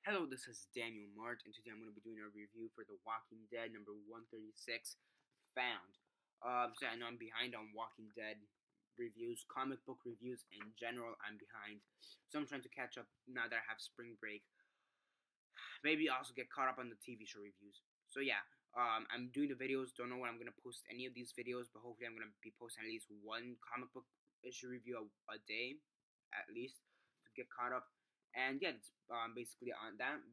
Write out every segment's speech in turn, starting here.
Hello, this is Daniel Mart, and today I'm going to be doing a review for The Walking Dead number 136, Found. So I know I'm behind on Walking Dead reviews, comic book reviews in general. I'm behind, so I'm trying to catch up now that I have spring break. Maybe also get caught up on the TV show reviews. So yeah, I'm doing the videos. Don't know when I'm going to post any of these videos, but hopefully I'm going to be posting at least one comic book issue review a day, at least, to get caught up. And yeah, it's basically on that.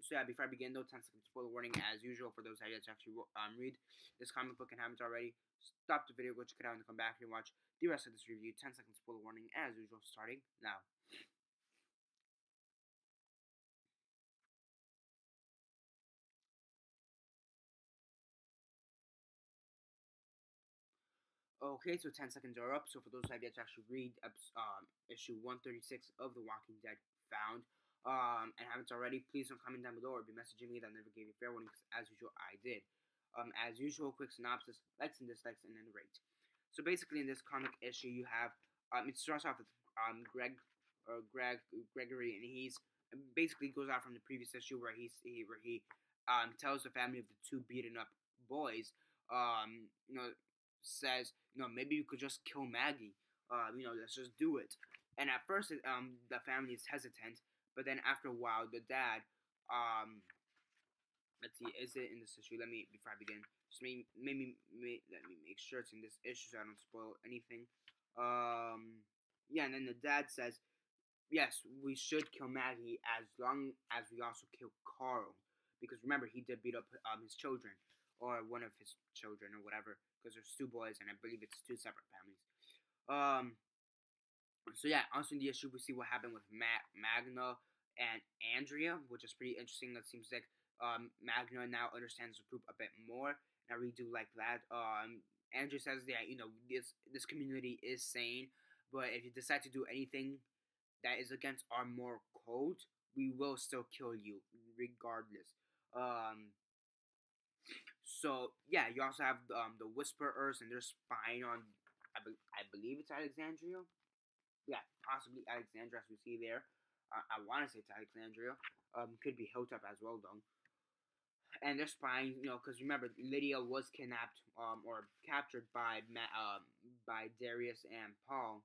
So yeah, before I begin though, 10 seconds spoiler warning as usual for those ideas to actually read this comic book and haven't already. Stop the video, go check it out, and come back and watch the rest of this review. 10 seconds spoiler warning as usual, starting now. Okay, so 10 seconds are up. So for those who have yet to actually read issue 136 of The Walking Dead, Found, and haven't already, please don't comment down below or be messaging me that I never gave you a fair warning because as usual I did. As usual, quick synopsis, likes and dislikes, and then the rate. So basically in this comic issue you have, it starts off with Gregory, and he's basically goes out from the previous issue where he tells the family of the two beaten up boys, you know, says, maybe you could just kill Maggie. Let's just do it. And at first, the family is hesitant, but then after a while, the dad, let's see, is it in this issue? Let me, before I begin, just let me make sure it's in this issue so I don't spoil anything. Yeah, and then the dad says, yes, we should kill Maggie as long as we also kill Carl, because remember he did beat up his children, or one of his children, or whatever, because there's two boys, and I believe it's two separate families. Um, so yeah, also in the issue we see what happened with Magna and Andrea, which is pretty interesting. That seems like Magna now understands the group a bit more, and I really do like that. Andrea says that this community is sane, but if you decide to do anything that is against our moral code, we will still kill you regardless. Um, so yeah, you also have the Whisperers, and they're spying on. I believe it's Alexandria. Yeah, possibly Alexandria, as we see there. I want to say it's Alexandria. Could be Hilltop as well, though. And they're spying, because remember Lydia was kidnapped, or captured by by Darius and Paul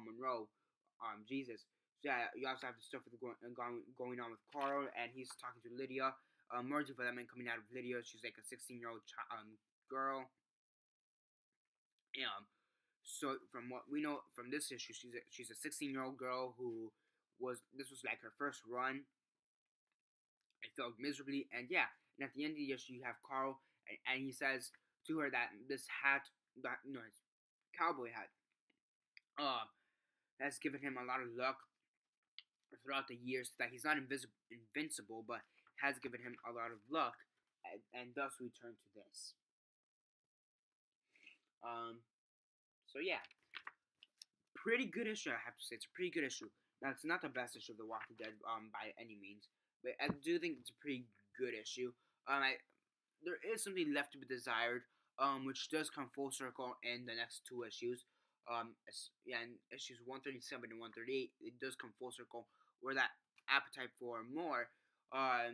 Monroe, Jesus. So yeah, you also have the stuff with going on with Carl, and he's talking to Lydia. More development coming out of Lydia. She's like a 16-year-old girl. So from what we know from this issue, she's a 16-year-old girl who this was like her first run. It failed miserably, and yeah, and at the end of the issue, you have Carl, and he says to her that this hat, that his cowboy hat, uh, has given him a lot of luck throughout the years. That he's not invincible, but has given him a lot of luck, and thus we turn to this. Um, so yeah, pretty good issue. I have to say, it's a pretty good issue. Now, it's not the best issue of The Walking Dead by any means, but I do think it's a pretty good issue. There is something left to be desired, which does come full circle in the next two issues. In issues 137 and 138, it does come full circle where that appetite for more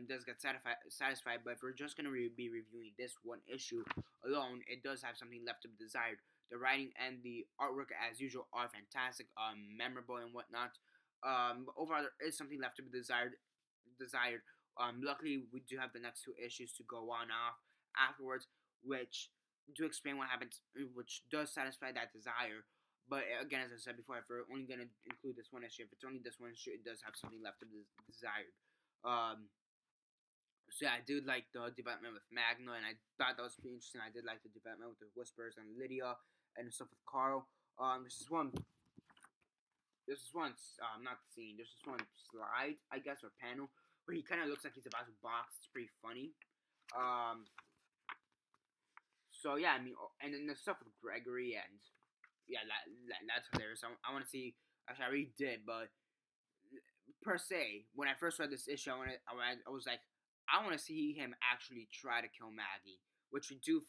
does get satisfied. But if we're just going to be reviewing this one issue alone, it does have something left to be desired. The writing and the artwork, as usual, are fantastic, memorable, and whatnot. But overall, there is something left to be desired. Luckily, we do have the next two issues to go on off afterwards, which to explain what happens, which does satisfy that desire. But again, as I said before, if we're only going to include this one issue, if it's only this one issue, it does have something left to be desired. So yeah, I did like the development with Magna, and I thought that was pretty interesting. I did like the development with the Whispers and Lydia, and the stuff with Carl. Not scene. There's this one slide, I guess, or panel where he kind of looks like he's about to box. It's pretty funny. Um, so yeah, I mean, and then the stuff with Gregory, and yeah, that's hilarious. I want to see. Actually, I already did, but per se, when I first read this issue, I was like, I want to see him actually try to kill Maggie, which we do,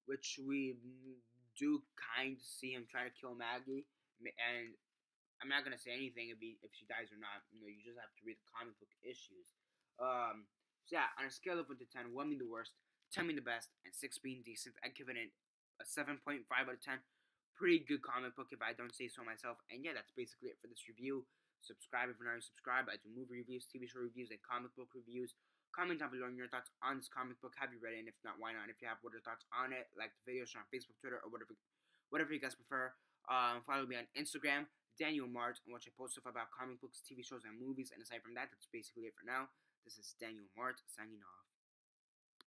which we do kind of see him try to kill Maggie, and I'm not gonna say anything if she dies or not. You just have to read the comic book issues. So yeah, on a scale of 1 to 10, 1 being the worst, 10 being the best, and 6 being decent, I'd give it a 7.5 out of 10. Pretty good comic book if I don't say so myself. And yeah, that's basically it for this review. Subscribe if you're not already subscribed. I do movie reviews, TV show reviews, and comic book reviews. Comment down below on your thoughts on this comic book. Have you read it? And if not, why not? If you have, what are your thoughts on it? Like the video, share on Facebook, Twitter, or whatever you guys prefer. Follow me on Instagram, Daniel Mart, in which I post stuff about comic books, TV shows, and movies. And aside from that, that's basically it for now. This is Daniel Mart signing off.